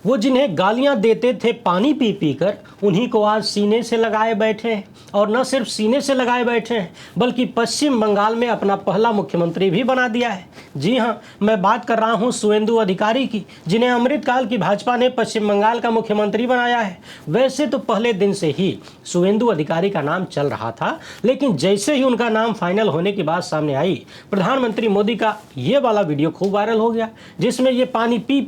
वो जिन्हें गालियां देते थे पानी पी पी कर, उन्हीं को आज सीने से लगाए बैठे हैं। और न सिर्फ सीने से लगाए बैठे हैं, बल्कि पश्चिम बंगाल में अपना पहला मुख्यमंत्री भी बना दिया है। जी हाँ, मैं बात कर रहा हूँ शुवेंदु अधिकारी की, जिन्हें अमृतकाल की भाजपा ने पश्चिम बंगाल का मुख्यमंत्री बनाया है। वैसे तो पहले दिन से ही शुवेंदु अधिकारी का नाम चल रहा था, लेकिन जैसे ही उनका नाम फाइनल होने की बात सामने आई, प्रधानमंत्री मोदी का ये वाला वीडियो खूब वायरल हो गया, जिसमें ये पानी पी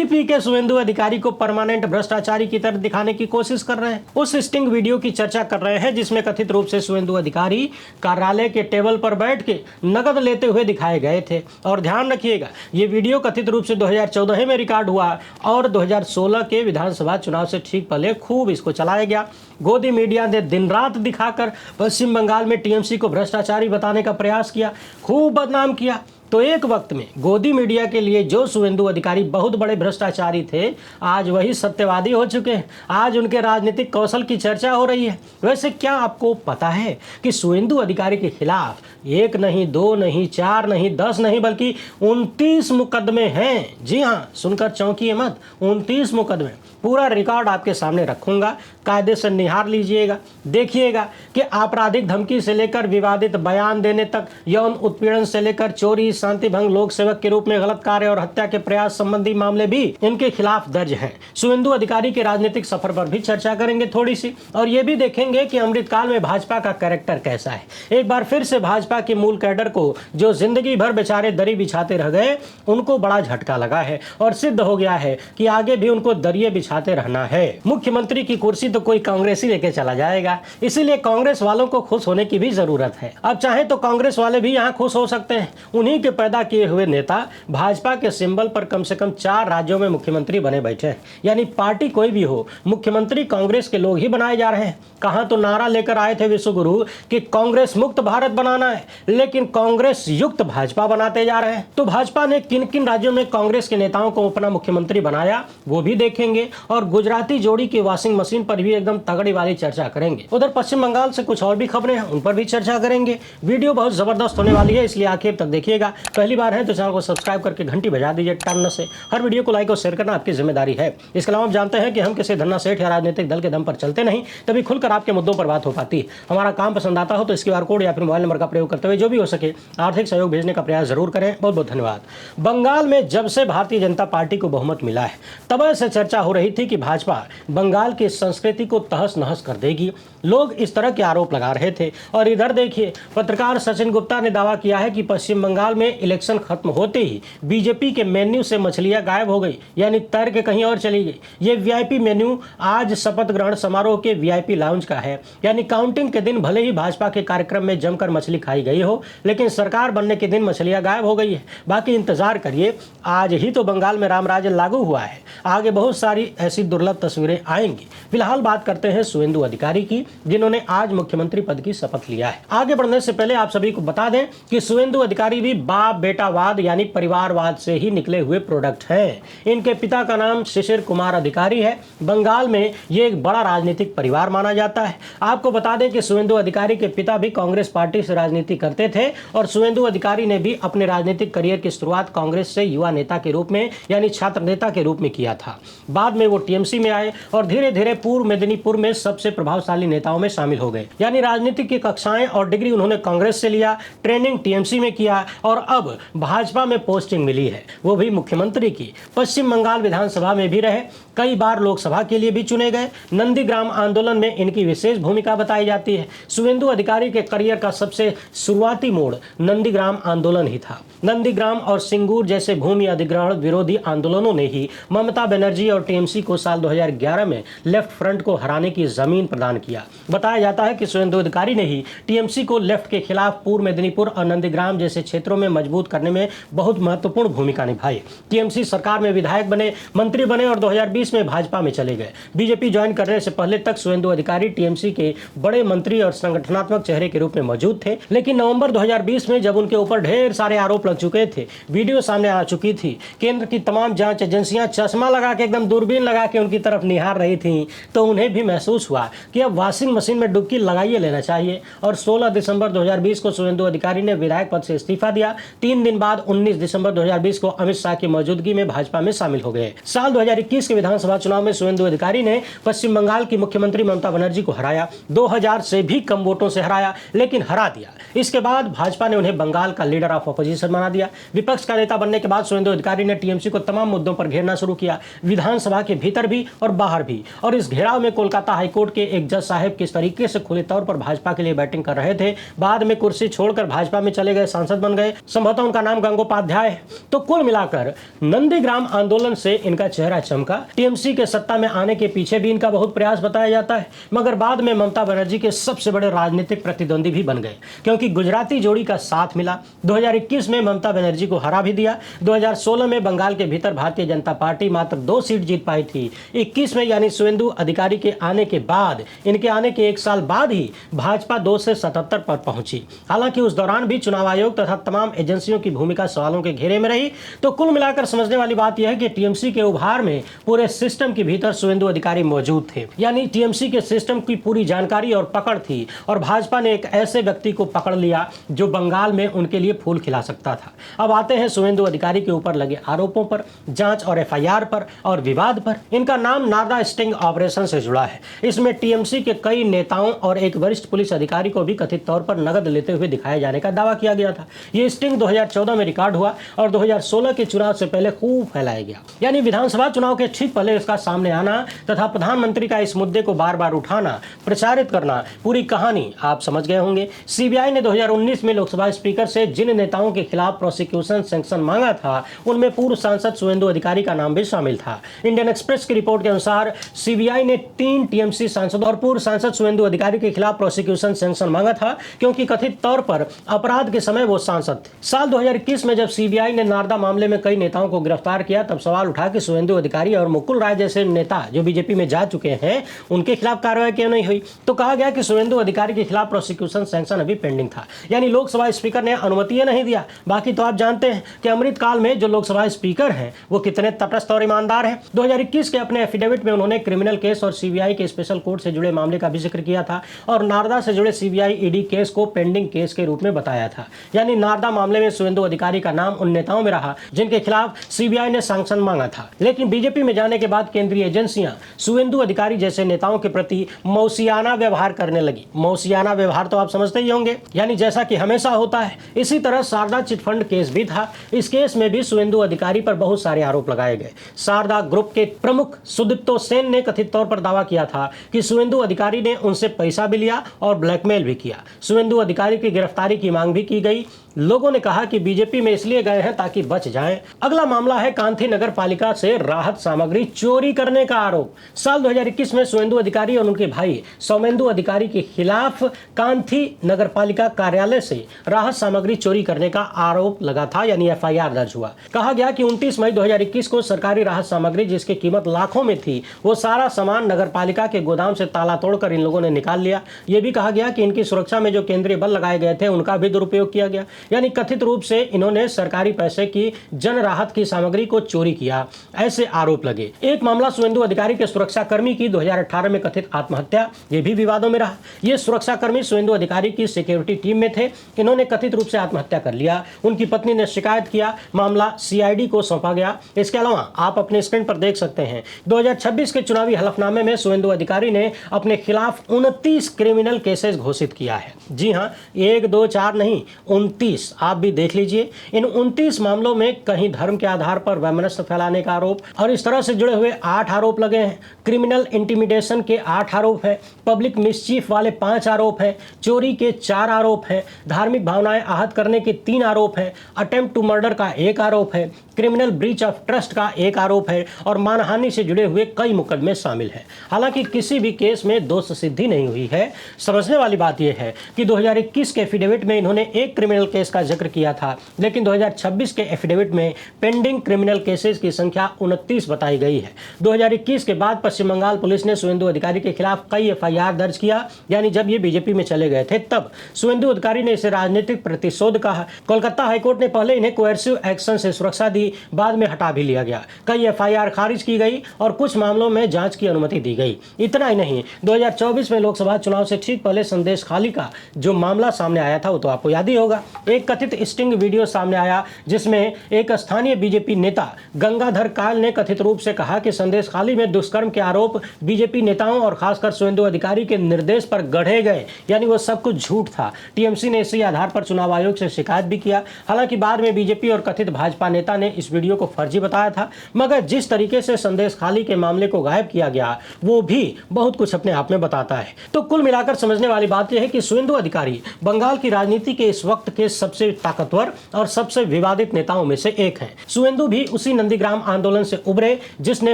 पी के शुवेंदु अधिकारी को परमानेंट भ्रष्टाचारी की तरह दिखाने की कोशिश कर रहे हैं। उस स्टिंग वीडियो की चर्चा कर रहे हैं जिसमें कथित रूप से शुवेंदु अधिकारी कार्यालय के टेबल पर बैठ के नकद लेते हुए दिखाए गए थे। और ध्यान रखिएगा, ये वीडियो कथित रूप से 2014 में रिकॉर्ड हुआ और 2016 के विधानसभा चुनाव से ठीक पहले खूब इसको चलाया गया। गोदी मीडिया ने दिन रात दिखाकर पश्चिम बंगाल में टीएमसी को भ्रष्टाचारी बताने का प्रयास किया, खूब बदनाम किया। तो एक वक्त में गोदी मीडिया के लिए जो शुवेंदु अधिकारी बहुत बड़े भ्रष्टाचारी थे, आज वही सत्यवादी हो चुके हैं। आज उनके राजनीतिक कौशल की चर्चा हो रही है। वैसे क्या आपको पता है कि शुवेंदु अधिकारी के खिलाफ 1 नहीं, 2 नहीं, 4 नहीं, 10 नहीं, बल्कि 29 मुकदमे हैं। जी हाँ, सुनकर चौंकिए मत, 29 मुकदमे। पूरा रिकॉर्ड आपके सामने रखूंगा, कायदे से निहार लीजिएगा। देखिएगा कि आपराधिक धमकी से लेकर विवादित बयान देने तक, यौन उत्पीड़न से लेकर चोरी, शांति भंग, लोक सेवक के रूप में गलत कार्य और हत्या के प्रयास संबंधी मामले भी इनके खिलाफ दर्ज हैं। शुवेंदु अधिकारी के राजनीतिक सफर पर भी चर्चा करेंगे थोड़ी सी, और ये भी देखेंगे कि अमृतकाल में भाजपा का कैरेक्टर कैसा है। एक बार फिर से भाजपा के मूल कैडर को, जो जिंदगी भर बेचारे दरी बिछाते रह गए, उनको बड़ा झटका लगा है और सिद्ध हो गया है कि आगे भी उनको दरिये बिछाते रहना है। मुख्यमंत्री की कुर्सी तो कोई कांग्रेसी लेके चला जाएगा, इसीलिए कांग्रेस वालों को खुश होने की भी जरूरत है। अब चाहे तो कांग्रेस वाले भी यहाँ खुश हो सकते हैं। उन्हीं के पैदा किए हुए नेता भाजपा के सिंबल पर कम से कम 4 राज्यों में मुख्यमंत्री बने बैठे हैं। यानी पार्टी कोई भी हो, मुख्यमंत्री कांग्रेस के लोग ही बनाए जा रहे हैं। कहां तो नारा लेकर आए थे विश्वगुरु कि कांग्रेस मुक्त भारत बनाना है, लेकिन कांग्रेस युक्त भाजपा बनाते जा रहे हैं। तो भाजपा ने किन किन राज्यों में कांग्रेस के नेताओं को अपना मुख्यमंत्री बनाया, वो भी देखेंगे। और गुजराती जोड़ी की वॉशिंग मशीन पर भी एकदम तगड़ी वाली चर्चा करेंगे। उधर पश्चिम बंगाल से कुछ और भी खबरें हैं, उन पर भी चर्चा करेंगे। वीडियो बहुत जबरदस्त होने वाली है, इसलिए आखिर तक देखिएगा। पहली बार है तो चैनल को सब्सक्राइब करके घंटी बजा दीजिए टन से। हर वीडियो को लाइक और शेयर करना आपकी जिम्मेदारी है। इसके अलावा आप जानते हैं कि हम किसी धन्ना सेठ या राजनीतिक दल के दम पर चलते नहीं, तभी खुलकर आपके मुद्दों पर बात हो पाती है। हमारा काम पसंद आता हो तो इस QR कोड या फिर मोबाइल नंबर का प्रयोग करते हुए जो भी हो सके आर्थिक सहयोग भेजने का प्रयास जरूर करें। बहुत बहुत धन्यवाद। बंगाल में जब से भारतीय जनता पार्टी को बहुमत मिला है, तब से चर्चा हो रही थी कि भाजपा बंगाल की संस्कृति को तहस नहस कर देगी। लोग इस तरह के आरोप लगा रहे थे। और इधर देखिए, पत्रकार सचिन गुप्ता ने दावा किया है कि पश्चिम बंगाल में इलेक्शन खत्म होते ही बीजेपी के मेन्यू से मछलियां गायब हो गई, यानी तैर के कहीं और चली गई। ये वीआईपी मेन्यू आज शपथ ग्रहण समारोह के वीआईपी लाउंज का है। यानी काउंटिंग के दिन भले ही भाजपा के कार्यक्रम में जमकर मछली खाई गई हो, लेकिन सरकार बनने के दिन मछलियां गायब हो गई है। बाकी इंतजार करिए, आज ही तो बंगाल में राम राज्य लागू हुआ है। आगे बहुत सारी ऐसी दुर्लभ तस्वीरें आएंगी। फिलहाल बात करते हैं शुवेंदु अधिकारी की, जिन्होंने आज मुख्यमंत्री पद की शपथ लिया है। आगे बढ़ने से पहले आप सभी को बता दें कि शुवेंदु अधिकारी भी बाप बेटावाद यानी परिवारवाद से ही निकले हुए प्रोडक्ट हैं। इनके पिता का नाम शिशिर कुमार अधिकारी है। बंगाल में ये एक बड़ा राजनीतिक परिवार माना जाता है। आपको बता दें कि शुवेंदु अधिकारी के पिता भी कांग्रेस पार्टी से राजनीति करते थे और शुवेंदु अधिकारी ने भी अपने राजनीतिक करियर की शुरुआत कांग्रेस से युवा नेता के रूप में यानी छात्र नेता के रूप में किया था। बाद में वो टीएमसी में आए और धीरे धीरे पूर्व मेदिनीपुर में सबसे प्रभावशाली नेताओं में शामिल हो गए। यानी राजनीति की कक्षाएं और डिग्री उन्होंने कांग्रेस से लिया, ट्रेनिंग टीएमसी में किया और अब भाजपा में पोस्टिंग मिली है, वो भी मुख्यमंत्री की। पश्चिम बंगाल विधानसभा में भी रहे, कई बार लोकसभा के लिए भी चुने गए। नंदीग्राम आंदोलन में इनकी विशेष भूमिका बताई जाती है। शुवेंदु अधिकारी के करियर का सबसे शुरुआती मोड़ नंदीग्राम आंदोलन ही था। नंदीग्राम और सिंगूर जैसे भूमि अधिग्रहण विरोधी आंदोलनों ने ही ममता बनर्जी और टीएमसी को साल 2011 में लेफ्ट फ्रंट को हराने की जमीन प्रदान किया। बताया जाता है कि शुवेंदु अधिकारी ने ही टीएमसी को लेफ्ट के खिलाफ पूर्व मेदिनीपुर और नंदीग्राम जैसे क्षेत्रों में मजबूत करने में बहुत महत्वपूर्ण भूमिका निभाई। टीएमसी सरकार में विधायक बने, मंत्री बने और 2020 2020 में भाजपा में चले गए। बीजेपी ज्वाइन करने से पहले तक शुवेंदु अधिकारी टीएमसी के बड़े मंत्री और संगठनात्मक चेहरे के रूप में मौजूद थे, लेकिन नवंबर 2020 में जब उनके ऊपर ढेर सारे आरोप लग चुके थे, वीडियो सामने आ चुकी थी, केंद्र की तमाम जांच एजेंसियां चश्मा लगा के एकदम दूरबीन लगा के उनकी तरफ निहार रही थी, तो उन्हें भी महसूस हुआ कि अब वॉशिंग मशीन में डुबकी लगाइए लेना चाहिए। और 16 दिसंबर 2020 को शुवेंदु अधिकारी ने विधायक पद से इस्तीफा दिया। 3 दिन बाद 19 दिसंबर 2020 को अमित शाह की मौजूदगी में भाजपा में शामिल हो गए। साल 2021 के विधानसभा चुनाव में शुवेंदु अधिकारी ने पश्चिम बंगाल की मुख्यमंत्री ममता बनर्जी को हराया, 2000 से भी कम वोटों से हराया, लेकिन हरा दिया। इसके बाद भाजपा ने उन्हें बंगाल का लीडर ऑफ अपोजिशन बना दिया। विपक्ष का नेता बनने के बाद शुवेंदु अधिकारी ने टीएमसी को तमाम मुद्दों पर घेरना शुरू किया, विधानसभा के भीतर भी और बाहर भी। और इस घेराव में कोलकाता हाईकोर्ट के एक जज साहब किस तरीके से खुले तौर पर भाजपा के लिए बैटिंग कर रहे थे, बाद में कुर्सी छोड़कर भाजपा में चले गए, सांसद बन गए, संभवतः उनका नाम गंगोपाध्याय है। तो कुल मिलाकर नंदीग्राम आंदोलन से इनका चेहरा चमका। टीएमसी के सत्ता में आने के पीछे भी इनका बहुत प्रयास बताया जाता है, मगर बाद में ममता बनर्जी के सबसे बड़े राजनीतिक प्रतिद्वंदी भी बन गए, क्योंकि गुजराती जोड़ी का साथ मिला। 2021 में ममता बनर्जी को हरा भी दिया। 2016 में बंगाल के भीतर भारतीय जनता पार्टी मात्र 2 सीट जीत पाई थी। 21 में यानी शुवेंदु अधिकारी के आने के बाद, इनके आने के 1 साल बाद ही भाजपा 2 से 77 पर पहुंची। हालांकि उस दौरान भी चुनाव आयोग तथा तमाम एजेंसियों की भूमिका सवालों के घेरे में रही। तो कुल मिलाकर समझने वाली बात यह है कि टीएमसी के उभार में पूरे सिस्टम के भीतर शुवेंदु अधिकारी मौजूद थे, यानी टीएमसी के सिस्टम की पूरी जानकारी और पकड़ थी, और भाजपा ने एक ऐसे व्यक्ति को पकड़ लिया जो बंगाल में उनके लिए फूल खिला सकता था। अब आते हैं शुवेंदु अधिकारी के ऊपर लगे आरोपों पर, जांच और एफआईआर पर और विवाद पर। इनका नाम नारदा स्टिंग ऑपरेशन से जुड़ा है। इसमें टीएमसी के कई नेताओं और एक वरिष्ठ पुलिस अधिकारी को भी कथित तौर पर नकद लेते हुए दिखाए जाने का दावा किया गया था। ये स्टिंग 2014 में रिकॉर्ड हुआ और 2016 के चुनाव से पहले खूब फैलाया गया। यानी विधानसभा चुनाव के ठीक पहले इसका सामने आना तथा प्रधानमंत्री का इस मुद्दे को बार बार उठाना, प्रचारित करना, पूरी कहानी आप समझ गए होंगे। सीबीआई ने 2019 में लोकसभा स्पीकर से जिन नेताओं के खिलाफ प्रोसिक्यूशन सैंक्शन मांगा था, उनमें पूर्व सांसद शुवेंदु अधिकारी का नाम भी शामिल था। इंडियन एक्सप्रेस की रिपोर्ट के अनुसार सीबीआई ने 3 टीएमसी सांसद और पूर्व सांसद शुवेंदु अधिकारी के खिलाफ प्रोसिक्यूशन सैंक्शन मांगा था, क्योंकि कथित तौर पर अपराध के समय वो सांसद थे। साल 2021 में जब सीबीआई ने नारदा मामले में कई नेताओं को गिरफ्तार किया, तब सवाल उठा कि शुवेंदु अधिकारी और मुकुल राय जैसे नेता जो बीजेपी में जा चुके हैं, उनके खिलाफ कार्रवाई क्यों नहीं हुई। तो कहा गया कि शुवेंदु अधिकारी के खिलाफ प्रोसिक्यूशन सैंक्शन अभी पेंडिंग था, यानी लोकसभा स्पीकर ने अनुमति नहीं दिया। बाकी तो आप जानते हैं कि अमृतकाल में जो लोकसभा स्पीकर हैं वो कितने तटस्थ और ईमानदार हैं। 2021 के अपने एफिडेविट में उन्होंने क्रिमिनल केस और सीबीआई के स्पेशल कोर्ट से जुड़े मामले का भी जिक्र किया था, और नारदा से जुड़े सीबीआई ईडी केस को पेंडिंग केस के रूप में बताया था। यानी नारदा मामले में शुवेंदु अधिकारी का नाम उन नेताओं में रहा जिनके खिलाफ सीबीआई ने सैंक्शन मांगा था। लेकिन बीजेपी में जाने के बाद केंद्रीय एजेंसियां शुवेंदु अधिकारी जैसे नेताओं के प्रति मौसियाना व्यवहार करने लगी। मौसियाना व्यवहार तो आप समझते ही होंगे, यानी जैसा कि हमेशा होता है। इसी तरह शारदा चिटफंड केस भी था। इस केस में भी शुवेंदु अधिकारी पर बहुत सारे आरोप लगाए गए। शारदा ग्रुप के प्रमुख सुदीप्तो सेन ने कथित तौर पर दावा किया था कि शुवेंदु अधिकारी ने उनसे पैसा भी लिया और ब्लैकमेल भी किया। शुवेंदु अधिकारी की गिरफ्तारी की मांग भी की गई। लोगों ने कहा कि बीजेपी में इसलिए गए हैं ताकि बच जाएं। अगला मामला है कांथी नगर पालिका से राहत सामग्री चोरी करने का आरोप। साल 2021 में शुवेंदु अधिकारी और उनके भाई सौमेंदु अधिकारी के खिलाफ कांथी नगर पालिका कार्यालय से राहत सामग्री चोरी करने का आरोप लगा था, यानी एफआईआर दर्ज हुआ। कहा गया कि 29 मई 2021 को सरकारी राहत सामग्री जिसकी कीमत लाखों में थी, वो सारा सामान नगर पालिका के गोदाम से ताला तोड़कर इन लोगों ने निकाल लिया। यह भी कहा गया कि इनकी सुरक्षा में जो केंद्रीय बल लगाए गए थे उनका भी दुरुपयोग किया गया, यानी कथित रूप से इन्होंने सरकारी पैसे की जन राहत की सामग्री को चोरी किया, ऐसे आरोप लगे। एक मामला शुवेंदु अधिकारी के सुरक्षा कर्मी की 2018 में कथित आत्महत्या, ये भी विवादों में रहा। ये सुरक्षा कर्मी शुवेंदु अधिकारी की सिक्योरिटी टीम में थे। इन्होंने कथित रूप से आत्महत्या कर लिया। उनकी पत्नी ने शिकायत किया, मामला सीआईडी को सौंपा गया। इसके अलावा आप अपने स्क्रीन पर देख सकते हैं 2026 के चुनावी हलफनामे में शुवेंदु अधिकारी ने अपने खिलाफ 29 क्रिमिनल केसेस घोषित किया है। जी हाँ, 1 2 4 नहीं, 29। आप भी देख लीजिए। इन 29 मामलों में कहीं धर्म के आधार पर वैमनस्य फैलाने का आरोप और इस तरह से जुड़े हुए 8 आरोप लगे हैं। क्रिमिनल इंटिमिडेशन के 8 आरोप है, पब्लिक मिसचीफ वाले 5 आरोप हैं, चोरी के 4 आरोप हैं, धार्मिक भावनाएं आहत करने के 3 आरोप हैं, अटेम्प्ट टू मर्डर का 1 आरोप है, क्रिमिनल ब्रीच ऑफ ट्रस्ट का 1 आरोप है और मानहानि से जुड़े हुए कई मुकदमे शामिल हैं। हालांकि किसी भी केस में दोष सिद्धि नहीं हुई है। समझने वाली बात यह है कि 2021 के एफिडेविट में इन्होंने एक क्रिमिनल केस का जिक्र किया था, लेकिन 2026 के एफिडेविट में पेंडिंग क्रिमिनल केसेस की संख्या 29 बताई गई गई है। 2021 के बाद पश्चिम बंगाल पुलिस ने शुवेंदु अधिकारी के खिलाफ कई एफआईआर दर्ज किया, यानी जब ये बीजेपी में चले गए थे तब शुवेंदु अधिकारी ने इसे राजनीतिक प्रतिशोध कहा। कोलकाता हाईकोर्ट ने पहले इन्हें कोएर्सिव एक्शन से सुरक्षा दी, बाद में हटा भी लिया गया। कई एफआईआर खारिज की गई और कुछ मामलों में जांच की अनुमति दी गई। इतना ही नहीं, 2024 में लोकसभा चुनाव से ठीक पहले संदेश खाली का जो मामला सामने आया था वो तो आपको याद ही होगा। एक कथित स्टिंग वीडियो सामने आया जिसमें एक स्थानीय बीजेपी नेता गंगाधर कायल ने कथित रूप से कहा कि संदेश खाली में दुष्कर्म के आरोप बीजेपी नेताओं और खासकर शुवेंदु अधिकारी के निर्देश पर गढ़े गए, यानी वो सब कुछ झूठ था। टीएमसी ने इसी आधार पर चुनाव आयोग से शिकायत भी किया। हालांकि बाद में बीजेपी और कथित भाजपा नेता ने इस वीडियो को फर्जी बताया था, मगर जिस तरीके से संदेश खाली के मामले को गायब किया गया वो भी बहुत कुछ अपने आप में बताता है। तो कुल मिलाकर समझने वाली बात यह है कि शुवेंदु अधिकारी बंगाल की राजनीति के इस वक्त के सबसे ताकतवर और सबसे विवादित नेताओं में से एक हैं। शुवेंदु भी उसी नंदीग्राम आंदोलन से उभरे जिसने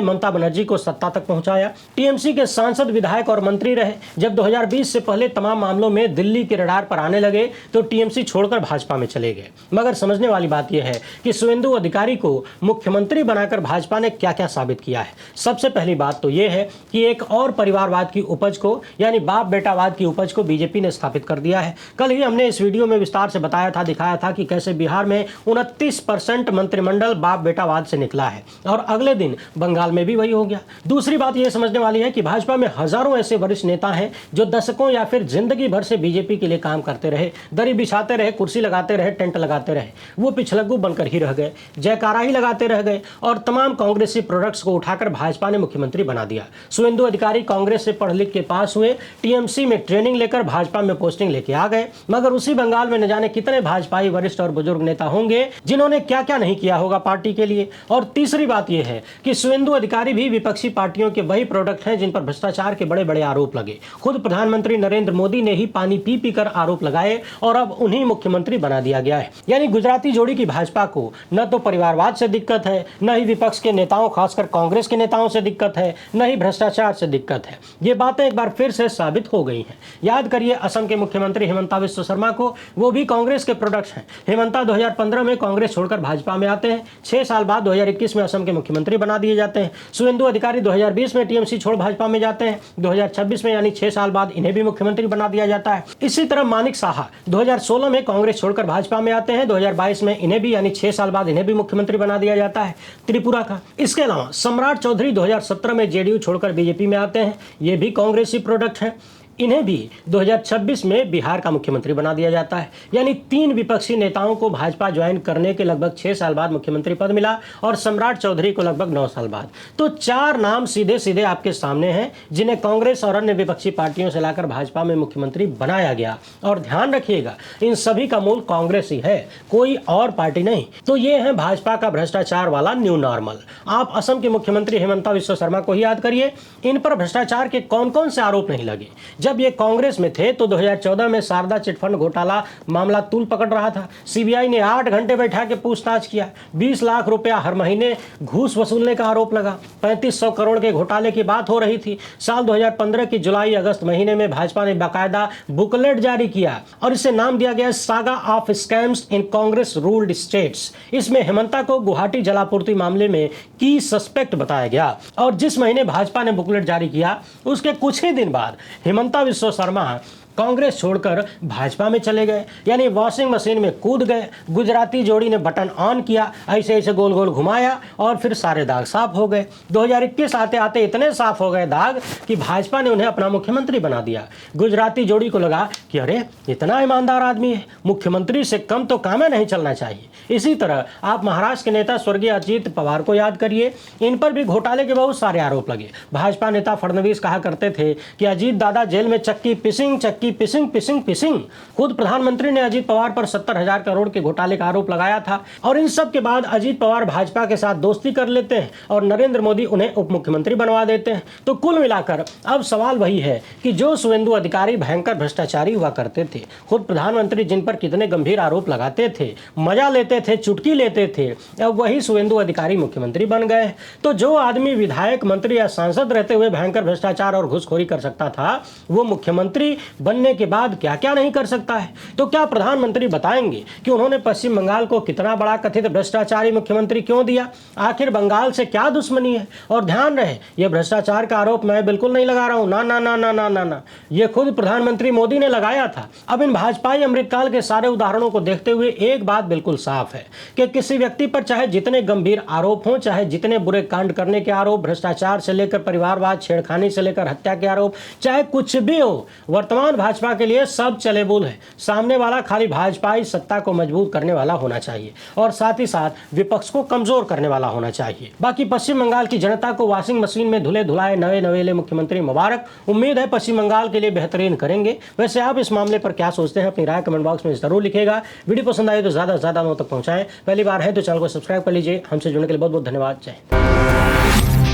ममता बनर्जी को सत्ता तक पहुंचाया। टीएमसी के सांसद, विधायक और मंत्री रहे। जब 2020 से पहले तमाम मामलों में दिल्ली के रडार पर आने लगे तो टीएमसी छोड़कर भाजपा में चले गए। मगर समझने वाली बात यह है कि शुवेंदु अधिकारी को मुख्यमंत्री बनाकर भाजपा ने क्या क्या साबित किया है। सबसे पहली बात तो यह है कि एक और परिवारवाद की उपज को, यानी बाप बेटावाद की उपज को बीजेपी ने स्थापित कर दिया है। कल ही हमने इस वीडियो में विस्तार से बताया था, दिखाया था कि कैसे बिहार में 29% मंत्रिमंडल बाप बेटावाद से निकला है और अगले दिन बंगाल में भी वही हो गया। दूसरी बात यह समझने वाली है कि भाजपा में हजारों ऐसे वरिष्ठ नेता हैं जो दशकों या फिर जिंदगी भर से बीजेपी के लिए काम करते रहे, दरी बिछाते रहे, कुर्सी लगाते रहे, टेंट लगाते रहे। वो पिछलग्गू बनकर ही रह गए, जयकारा ही लगाते रह गए और तमाम कांग्रेसी प्रोडक्ट्स को उठाकर भाजपा ने मुख्यमंत्री बना दिया। शुवेंदु अधिकारी कांग्रेस से पढ़ लिख के पास हुए, टीएमसी में ट्रेनिंग लेकर भाजपा में पोस्टिंग लेके आ गए, मगर उसी बंगाल में न जाने कितने भाजपाई वरिष्ठ और बुजुर्ग नेता होंगे जिन्होंने क्या क्या नहीं किया होगा पार्टी के लिए। और तीसरी बात यह है कि शुवेंदु अधिकारी भी विपक्षी पार्टियों के वही प्रोडक्ट हैं जिन पर भ्रष्टाचार के बड़े बड़े आरोप लगे। खुद प्रधानमंत्री नरेंद्र मोदी ने ही पानी पी पी कर आरोप लगाए और अब उन्हीं मुख्यमंत्री बना दिया गया है। यानी गुजराती जोड़ी की भाजपा को न तो परिवारवाद से दिक्कत है, न ही विपक्ष के नेताओं खासकर कांग्रेस के नेताओं से दिक्कत है, न ही भ्रष्टाचार से दिक्कत है। ये बातें एक बार फिर से साबित हो गई हैं। याद करिए असम के मुख्यमंत्री हिमंता बिस्वा शर्मा को, वो भी कांग्रेस के प्रोडक्ट्स हैं। हिमंता 2015 में कांग्रेस छोड़कर भाजपा में आते हैं, 6 साल बाद 2021 में असम के मुख्यमंत्री बना दिए जाते हैं। शुवेंदु अधिकारी 2020 में टीएमसी छोड़ भाजपा में जाते हैं, 2026 में यानी 6 साल बाद इन्हें भी मुख्यमंत्री बना दिया जाता है। इसी तरह मानिक साहा 2016 में कांग्रेस छोड़कर भाजपा में आते हैं, 2022 में इन्हें भी यानी 6 साल बाद इन्हें भी मुख्यमंत्री बना दिया जाता है त्रिपुरा का। इसके अलावा सम्राट चौधरी 2017 में जेडीयू छोड़कर बीजेपी में आते हैं, ये भी कांग्रेसी प्रोडक्ट हैं। इन्हें भी 2026 में बिहार का मुख्यमंत्री बना दिया जाता है। यानी 3 विपक्षी नेताओं को भाजपा ज्वाइन करने के लगभग 6 साल बाद मुख्यमंत्री पद मिला और सम्राट चौधरी को लगभग 9 साल बाद। तो 4 नाम सीधे सीधे आपके सामने हैं जिन्हें कांग्रेस और अन्य विपक्षी पार्टियों से लाकर भाजपा में मुख्यमंत्री बनाया गया। और ध्यान रखिएगा, इन सभी का मूल कांग्रेस ही है, कोई और पार्टी नहीं। तो ये है भाजपा का भ्रष्टाचार वाला न्यू नॉर्मल। आप असम के मुख्यमंत्री हिमंता बिस्वा शर्मा को ही याद करिए, इन पर भ्रष्टाचार के कौन कौन से आरोप नहीं लगे। जब ये कांग्रेस में थे तो 2014 में शारदा चिटफंड घोटाला मामला तूल पकड़ रहा था। सीबीआई ने 8 घंटे बैठा के पूछताछ किया, 20 लाख रुपया हर महीने घूस वसूलने का आरोप लगा। 3500 करोड़ के घोटाले की बात हो रही थी। साल 2015 की जुलाई अगस्त महीने में भाजपा ने बाकायदा बुकलेट जारी किया और इसे नाम दिया गया saga of scams in Congress ruled states. इसमें हेमंता को गुवाहाटी जलापूर्ति मामले में की सस्पेक्ट बताया गया और जिस महीने भाजपा ने बुकलेट जारी किया उसके कुछ ही दिन बाद हेमंता बिस्वा शर्मा कांग्रेस छोड़कर भाजपा में चले गए। यानी वॉशिंग मशीन में कूद गए। गुजराती जोड़ी ने बटन ऑन किया, ऐसे ऐसे गोल गोल घुमाया और फिर सारे दाग साफ हो गए। 2021 आते आते इतने साफ हो गए दाग कि भाजपा ने उन्हें अपना मुख्यमंत्री बना दिया। गुजराती जोड़ी को लगा कि अरे इतना ईमानदार आदमी है, मुख्यमंत्री से कम तो काम नहीं चलना चाहिए। इसी तरह आप महाराष्ट्र के नेता स्वर्गीय अजीत पवार को याद करिए, इन पर भी घोटाले के बहुत सारे आरोप लगे। भाजपा नेता फडणवीस कहा करते थे कि अजीत दादा जेल में चक्की पिसिंग पिसिंग पिसिंग पिसिंग। खुद प्रधानमंत्री ने अजीत पवार पर 70,000 करोड़ के घोटाले का आरोप लगाया था और इन सब के बाद अजीत पवार भाजपा के साथ दोस्ती कर लेते हैं और नरेंद्र मोदी उन्हें उप मुख्यमंत्री बनवा देते हैं। तो कुल मिलाकर अब सवाल वही है कि जो शुवेंदु अधिकारी भयंकर भ्रष्टाचारी हुआ करते थे, खुद प्रधानमंत्री जिन पर कितने गंभीर आरोप लगाते थे, मजा लेते थे, चुटकी लेते थे, अब वही शुवेंदु अधिकारी मुख्यमंत्री बन गए। तो जो आदमी विधायक, मंत्री या सांसद रहते हुए भयंकर भ्रष्टाचार और घूसखोरी कर सकता था, वो मुख्यमंत्री बन बनने के बाद क्या क्या नहीं कर सकता है। तो क्या प्रधानमंत्री बताएंगे कि उन्होंने पश्चिम बंगाल को कितना बड़ा कथित भ्रष्टाचारी मुख्यमंत्री क्यों दिया, आखिर बंगाल से क्या दुश्मनी है। और ध्यान रहे, यह भ्रष्टाचार का आरोप मैं बिल्कुल नहीं लगा रहा हूं, ना ना ना ना ना ना ना, ये खुद प्रधानमंत्री मोदी ने लगाया था। अब इन भाजपाई अमृतकाल के सारे उदाहरणों को देखते हुए एक बात बिल्कुल साफ है कि किसी व्यक्ति पर चाहे जितने गंभीर आरोप हों, चाहे जितने बुरे कांड करने के आरोप, भ्रष्टाचार से लेकर परिवारवाद, छेड़खानी से लेकर हत्या के आरोप, चाहे कुछ भी हो, वर्तमान भाजपा के लिए सब चलेबुल है। सामने वाला खाली भाजपाई सत्ता को मजबूत करने वाला होना चाहिए और साथ ही साथ विपक्ष को कमजोर करने वाला होना चाहिए। बाकी पश्चिम बंगाल की जनता को वॉशिंग मशीन में धुले धुलाए नए नवेले मुख्यमंत्री मुबारक। उम्मीद है पश्चिम बंगाल के लिए बेहतरीन करेंगे। वैसे आप इस मामले पर क्या सोचते हैं, अपनी राय कमेंट बॉक्स में जरूर लिखिएगा। वीडियो पसंद आए तो ज़्यादा से ज़्यादा लोगों तक पहुंचाएं। पहली बार है तो चैनल को सब्सक्राइब कर लीजिए। हमसे जुड़ने के लिए बहुत बहुत धन्यवाद। जय हिंद।